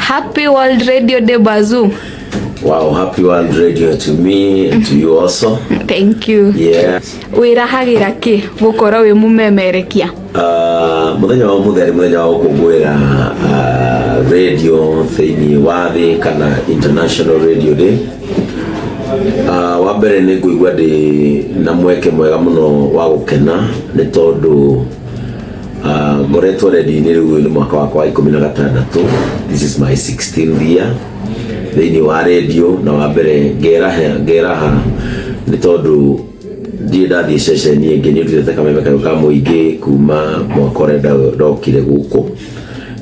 Happy World Radio Day, Bazoo. Wow, happy World Radio to me and to you also. Thank you. Yeah. Wirahagira ki gukora wi mumemerekia? Muthenya wa mutheri, muthenya wa kungwira radio thini wathi kana International Radio Day. Wa mbere ni kuigua ndi na mweke mwega muno wa gukena ni tondu ngoretwo ready ni riu ni mwaka wakwa 16. This is my 16th year thini wa radio, na wa mbere ngeraha ni tondu ndiye ndathi ceceni ingi ni ndutete kameme ka muingi kuma mwaka ore ndokire guku,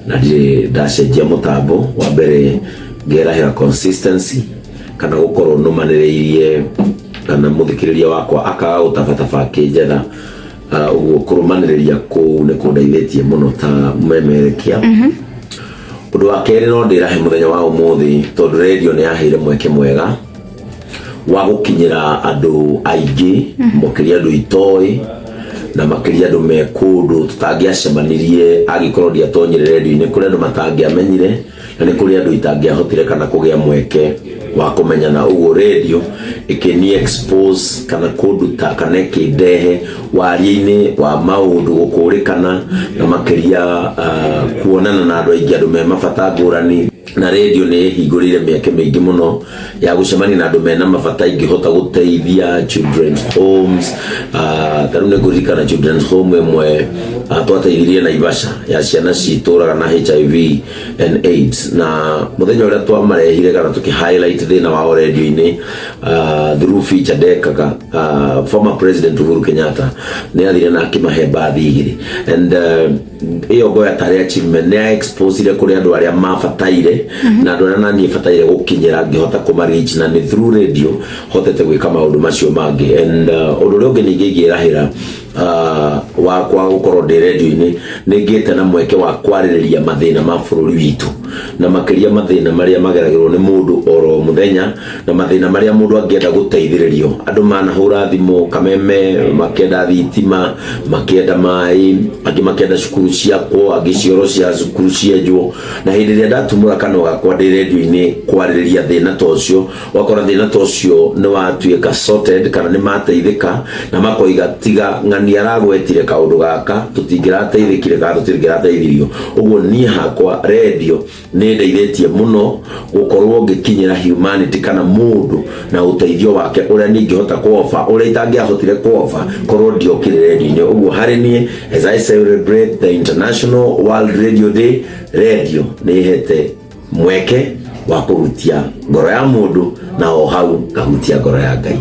na ndiye ndacenjia mutambo. Wa mbere ngerahira consistency kana gukorwo numaniriirie kana muthikiriria wakwa akaga gutabataba kinjetha uguo kurumaniriria ku ni kundeithĩtie muno ta mumemerekia. Undu wa keri no ndirahe muthenya wa umuthi tondu radio ni yaheire mweke mwega wa gukinyira andu aingi mukiria andu itoi na makiria andu me kundu tutangiacemanirie agikorwo ndiatonyire radio-ini kuri andu matangiamenyire na ni kuri andu itangiahotire kana kugia mweke wa kumenyana. Uguo radio ikini expose kana kundu ta kana kindehe waria-ini wa maundu gukurikana na makiria kuonana na andu aingi andu me mabata ngurani. Na radio ni hingurire mieke mingi muno ya gucemania na andu mena mabata ingihota guteithia children's homes. Taru ni kurikana children's home imwe twateithirie na Ivasha ya ciana cituraga na HIV and AIDS, na muthenya uria twamarehire kana tuki highlight thina wa radio-ini through feature dekaga former president Uhuru Kenyatta ni athire na akimahe bathi igiri, and iyo goya tari achievement ne expose ile kuri andu aria mabataire na andu aria nani bataire gukinyira ngihota kumarich na ni through radio hotete gwika maundu macio mangi. And undu ria ungi ningirahira wakwa gukorwo ndi radio-ini ningite na mweke wa kwaririria mathina ma bururi witu na makiria mathina maria mageragirwo ni mundu oro muthenya na mathina maria mundu angienda guteithiririo. Andu manahura thimu kameme, makienda thitima, makienda mai, angi makienda cukuru ciakwo, angi cioro cia cukuru cienjwo, na hindi ria ndatumura kanwa gakwa ndi radio-ini kwaririria thina tocio wakora thina tocio ni watuika sorted kana ni mateithika na makoiga tiga ng'ani aragwetire kaundu gaka tutingirateithikire kana tutingirateithirio. Uguo ni hakwa radio ni ndeithĩtie muno gukorwo ngikinyira humanity kana mundu na uteithio wake uria ningihota kuofa uria itangiahotire kuofa korwo ndiokire radio-ini. Uguo hari ni as I celebrate the International World Radio Day, radio ni hete mweke wa kuhutia ngoro ya mundu na o hau kahutia ngoro ya Ngai.